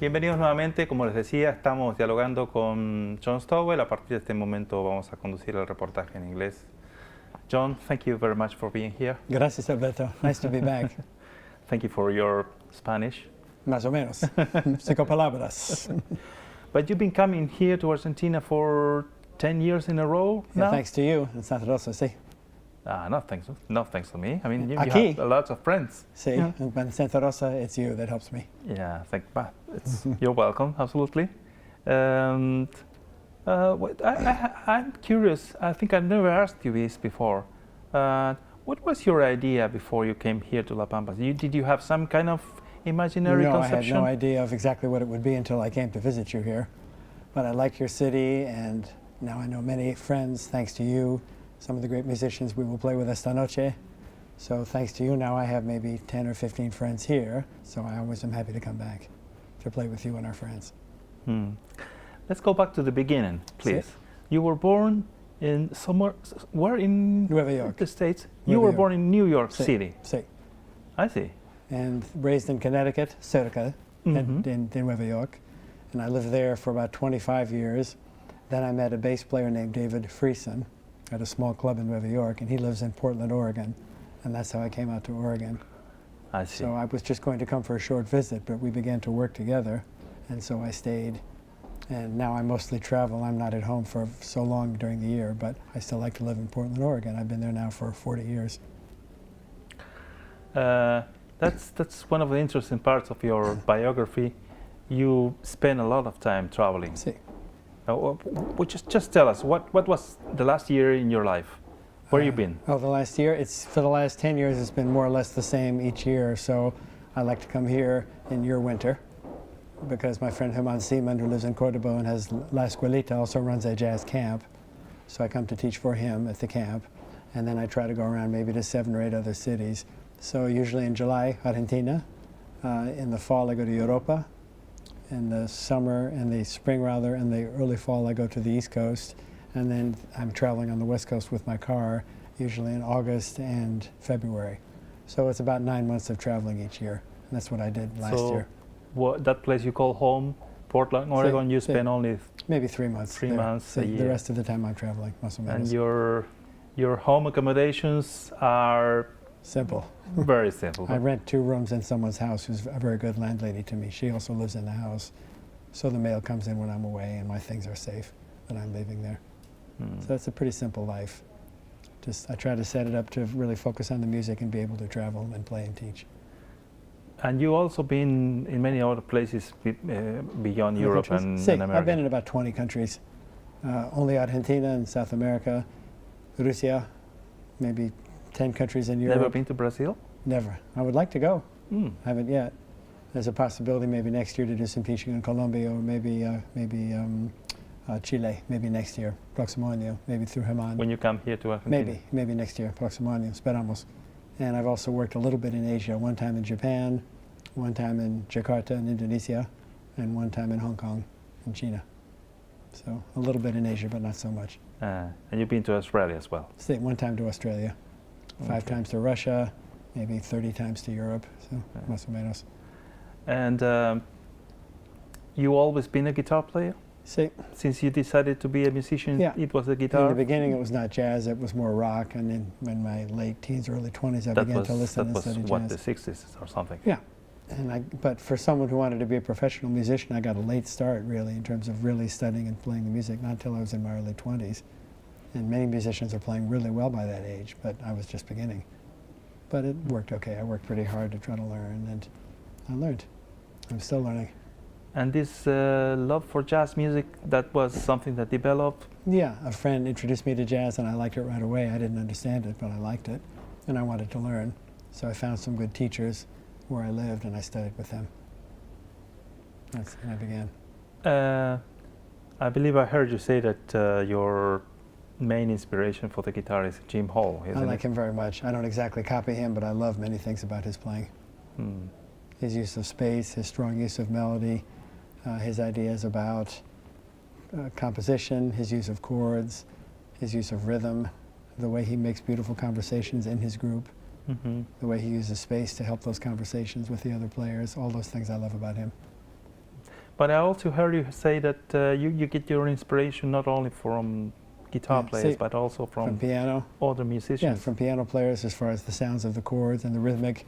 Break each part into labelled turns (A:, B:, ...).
A: Bienvenidos nuevamente. Como les decía, estamos dialogando con John Stowell. A partir de este momento vamos a conducir el reportaje en inglés. John, thank you very much for being here.
B: Gracias, Alberto. Nice to be back.
A: Thank you for your Spanish.
B: Más o menos. 5 palabras.
A: But you've been coming here to Argentina for 10 years in a row now?
B: Yeah, thanks to you in Santa Rosa, sí.
A: Not thanks to me. I mean, you
B: Aquí.
A: have a lot of friends.
B: Sí,
A: Yeah.
B: in Santa Rosa, it's you that helps me.
A: Yeah, you're welcome, absolutely. And I'm curious, I think I've never asked you this before. What was your idea before you came here to La Pampa? Did you have some kind of imaginary conception?
B: I had no idea of exactly what it would be until I came to visit you here. But I like your city, and now I know many friends, thanks to you. Some of the great musicians we will play with esta noche. So thanks to you, now I have maybe 10 or 15 friends here. So I always am happy to come back to play with you and our friends.
A: Let's go back to the beginning, please.
B: Sí.
A: You were born in where in
B: Nueva York.
A: the States?
B: Nueva
A: You were
B: York.
A: born in New York
B: Sí,
A: City.
B: sí.
A: I see.
B: And raised in Connecticut, cerca, in Nueva York. And I lived there for about 25 years. Then I met a bass player named David Friesen at a small club in Nueva York, and he lives in Portland, Oregon. And that's how I came out to Oregon.
A: I see.
B: So I was just going to come for a short visit, but we began to work together, and so I stayed. And now I mostly travel. I'm not at home for so long during the year, but I still like to live in Portland, Oregon. I've been there now for 40 years.
A: That's one of the interesting parts of your biography. You spend a lot of time traveling.
B: Sí.
A: Just tell us, what was the last year in your life? Where you been?
B: Oh, the last year? For the last 10 years, it's been more or less the same each year. So I like to come here in your winter because my friend Herman Seaman, who lives in Cordoba and has La Escuelita, also runs a jazz camp. So I come to teach for him at the camp. And then I try to go around maybe to 7 or 8 other cities. So usually in July, Argentina. In the fall, I go to Europa. In the summer, in the spring rather, in the early fall, I go to the East Coast. And then I'm traveling on the West Coast with my car, usually in August and February. So it's about 9 months of traveling each year. And that's what I did last year.
A: That place you call home, Portland, Oregon, you spend only
B: maybe 3 months.
A: 3 months a year.
B: The rest of the time I'm traveling, más o menos.
A: And your home accommodations are
B: simple.
A: Very simple.
B: I rent 2 rooms in someone's house who's a very good landlady to me. She also lives in the house. So the mail comes in when I'm away and my things are safe when I'm leaving there. So it's a pretty simple life. I try to set it up to really focus on the music and be able to travel and play and teach.
A: And you also been in many other places beyond Europe and America?
B: I've been in about 20 countries. Only Argentina and South America, Russia, maybe 10 countries in Europe.
A: Never been to Brazil?
B: Never. I would like to go. Haven't yet. There's a possibility maybe next year to do some teaching in Colombia or maybe Chile, maybe next year, próximo año, maybe through Herman.
A: When you come here to Argentina?
B: Maybe next year, próximo año, esperamos. And I've also worked a little bit in Asia, one time in Japan, one time in Jakarta in Indonesia, and one time in Hong Kong in China. So a little bit in Asia, but not so much.
A: And you've been to Australia as well?
B: One time to Australia, 5 times to Russia, maybe 30 times to Europe, so más o menos.
A: And you always been a guitar player?
B: Sí.
A: Since you decided to be a musician, it was the guitar?
B: In the beginning it was not jazz, it was more rock, and then in my late teens, early 20s, I began to listen and study jazz.
A: That was what, the 60s or something?
B: Yeah. But for someone who wanted to be a professional musician, I got a late start, really, in terms of really studying and playing the music, not until I was in my early 20s. And many musicians are playing really well by that age, but I was just beginning. But it worked okay. I worked pretty hard to try to learn, and I learned. I'm still learning.
A: And this love for jazz music, that was something that developed?
B: Yeah, a friend introduced me to jazz and I liked it right away. I didn't understand it, but I liked it, and I wanted to learn. So I found some good teachers where I lived and I studied with them. That's when I began.
A: I believe I heard you say that your main inspiration for the guitar is Jim Hall, isn't it?
B: I like him very much. I don't exactly copy him, but I love many things about his playing. His use of space, his strong use of melody, his ideas about composition, his use of chords, his use of rhythm, the way he makes beautiful conversations in his group, the way he uses space to help those conversations with the other players, all those things I love about him.
A: But I also heard you say that you get your inspiration not only from guitar players, but also from
B: piano,
A: other musicians.
B: Yeah, from piano players as far as the sounds of the chords and the rhythmic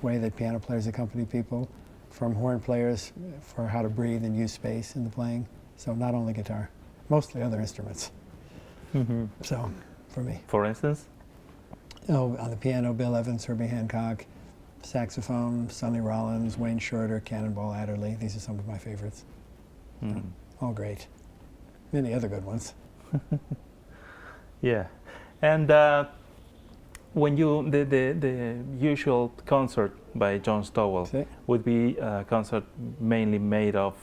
B: way that piano players accompany people, from horn players for how to breathe and use space in the playing. So not only guitar, mostly other instruments. So, for me.
A: For instance?
B: Oh, on the piano, Bill Evans, Herbie Hancock. Saxophone, Sonny Rollins, Wayne Shorter, Cannonball Adderley. These are some of my favorites. So, all great. Many other good ones.
A: Yeah. And when you, the usual concert by John Stowell would be a concert mainly made of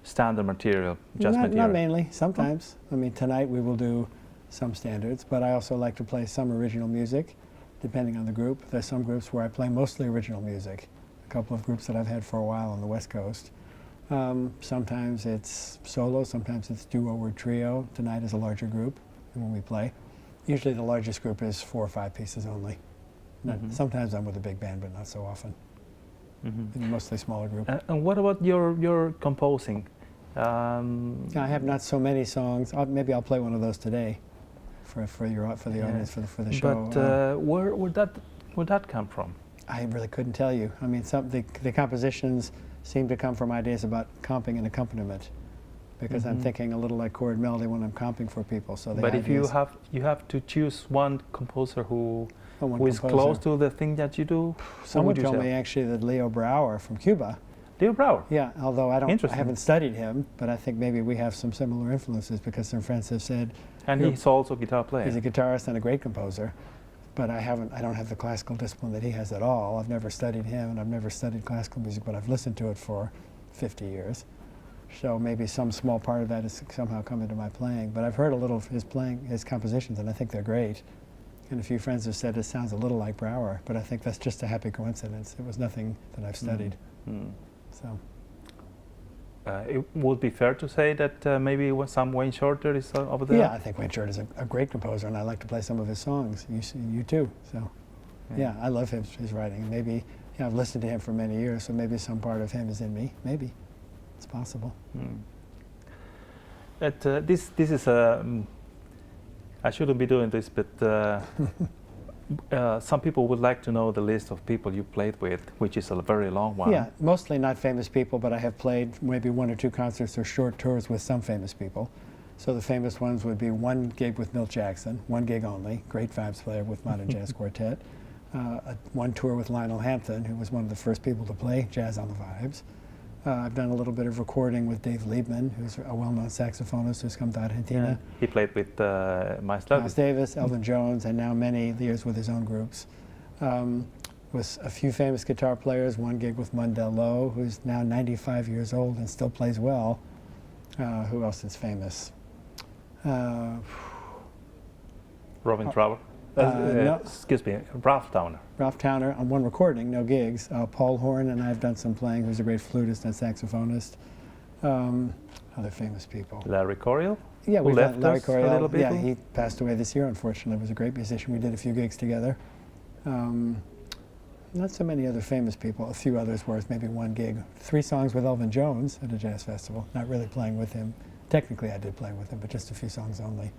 A: standard material, just material?
B: Not mainly, sometimes. I mean, tonight we will do some standards, but I also like to play some original music, depending on the group. There's some groups where I play mostly original music. A couple of groups that I've had for a while on the West Coast. Sometimes it's solo, sometimes it's duo or trio. Tonight is a larger group when we play. Usually the largest group is 4 or 5 pieces only. Sometimes I'm with a big band, but not so often. Mostly smaller group.
A: And what about your composing?
B: I have not so many songs. Maybe I'll play one of those today for the audience for the show.
A: But where would that come from?
B: I really couldn't tell you. I mean, the compositions seem to come from ideas about comping and accompaniment, because I'm thinking a little like chord melody when I'm comping for people. So
A: but if you have to choose one composer who is close to the thing that you do,
B: someone told me actually that Leo Brouwer from Cuba.
A: Leo Brouwer?
B: Yeah, although I haven't studied him, but I think maybe we have some similar influences because some friends have said.
A: And he's also a guitar player.
B: He's a guitarist and a great composer, but I don't have the classical discipline that he has at all. I've never studied him, and I've never studied classical music, but I've listened to it for 50 years. So maybe some small part of that has somehow come into my playing. But I've heard a little of his compositions, and I think they're great. And a few friends have said it sounds a little like Brouwer, but I think that's just a happy coincidence. It was nothing that I've studied. So.
A: It would be fair to say that maybe some Wayne Shorter is over there?
B: Yeah, I think Wayne Shorter is a great composer, and I like to play some of his songs. You too. So, yeah, I love his writing. Maybe I've listened to him for many years, so maybe some part of him is in me. Maybe. It's possible.
A: This is I shouldn't be doing this, but some people would like to know the list of people you played with, which is a very long one.
B: Yeah, mostly not famous people, but I have played maybe 1 or 2 concerts or short tours with some famous people. So the famous ones would be 1 gig with Milt Jackson, 1 gig only, great vibes player with Modern Jazz Quartet. 1 tour with Lionel Hampton, who was one of the first people to play Jazz on the Vibes. I've done a little bit of recording with Dave Liebman, who's a well-known saxophonist who's come to Argentina.
A: Yeah. He played with
B: Miles Davis, Elvin Jones, and now many years with his own groups. With a few famous guitar players, 1 gig with Mundell Lowe, who's now 95 years old and still plays well. Who else is famous?
A: Robin Trower.
B: No.
A: Excuse me, Ralph Towner.
B: Ralph Towner on 1 recording, no gigs. Paul Horn and I have done some playing, who's a great flutist and saxophonist. Other famous people.
A: Larry Coryell?
B: Yeah, we left Larry
A: Coryell a little bit.
B: Yeah, he passed away this year, unfortunately. He was a great musician. We did a few gigs together. Not so many other famous people. A few others worth maybe 1 gig. 3 songs with Elvin Jones at a jazz festival. Not really playing with him. Technically, I did play with him, but just a few songs only.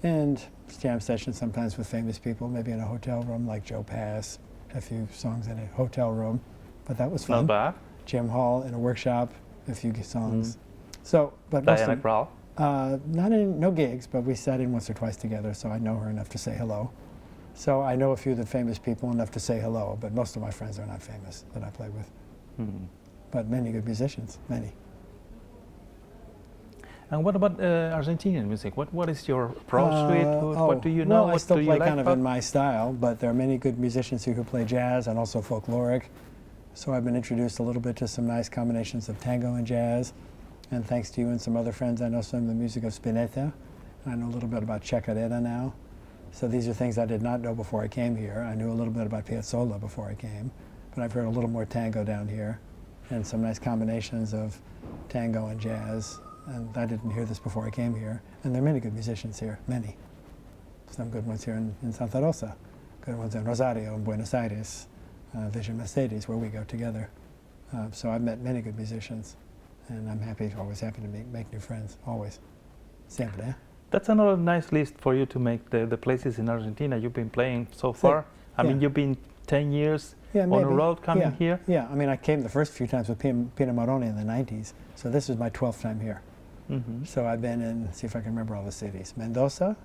B: And jam sessions sometimes with famous people, maybe in a hotel room like Joe Pass, a few songs in a hotel room, but that was fun.
A: Not bad.
B: Jim Hall in a workshop, a few songs. So, but
A: Diana Krall?
B: No gigs, but we sat in once or twice together, so I know her enough to say hello. So I know a few of the famous people enough to say hello, but most of my friends are not famous that I play with. But many good musicians, many.
A: And what about Argentinian music? What is your approach to it? What do you know?
B: Well, I
A: what
B: still
A: do you
B: play
A: like
B: kind of in my style, but there are many good musicians here who play jazz and also folkloric. So I've been introduced a little bit to some nice combinations of tango and jazz. And thanks to you and some other friends, I know some of the music of Spinetta. I know a little bit about Chacarera now. So these are things I did not know before I came here. I knew a little bit about Piazzolla before I came, but I've heard a little more tango down here and some nice combinations of tango and jazz. And I didn't hear this before I came here. And there are many good musicians here, many. Some good ones here in Santa Rosa, good ones in Rosario, in Buenos Aires, Villa Mercedes, where we go together. So I've met many good musicians. and I'm always happy to make new friends, always. Siempre.
A: That's another nice list for you to make, the places in Argentina you've been playing so far. I mean, you've been 10 years on the road coming here?
B: Yeah, I mean, I came the first few times with Pino Maroni in the 90s, so this is my 12th time here. So I've been in, see if I can remember all the cities, Mendoza,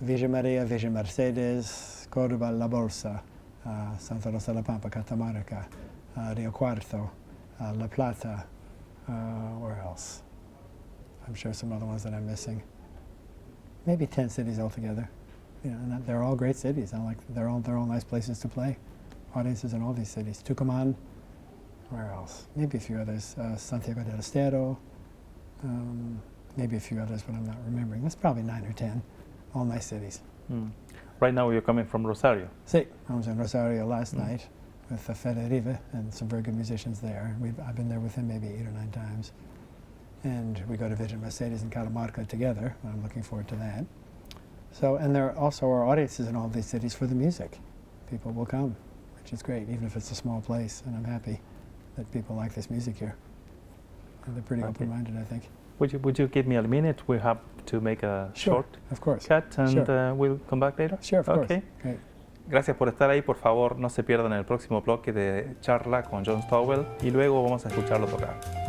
B: Villa Maria, Villa Mercedes, Córdoba, La Bolsa, Santa Rosa, La Pampa, Catamarca, Rio Cuarto, La Plata, where else? I'm sure some other ones that I'm missing. Maybe 10 cities altogether. You know, and they're all great cities. They're all nice places to play. Audiences in all these cities. Tucumán, where else? Maybe a few others. Santiago del Estero, maybe a few others, but I'm not remembering. That's probably 9 or 10. All nice cities.
A: Right now you're coming from Rosario.
B: Sí, I was in Rosario last night with Fede Rive and some very good musicians there. I've been there with him maybe 8 or 9 times. And we go to visit Mercedes and Catamarca together. I'm looking forward to that. So, and there also are audiences in all these cities for the music. People will come, which is great, even if it's a small place. And I'm happy that people like this music here. And they're pretty open-minded, I think.
A: Would you give me a minute? We have to make a short cut, and we'll come back later?
B: Sure, of course. Great.
A: Gracias por estar ahí. Por favor, no se pierdan el próximo bloque de charla con John Stowell y luego vamos a escucharlo tocar.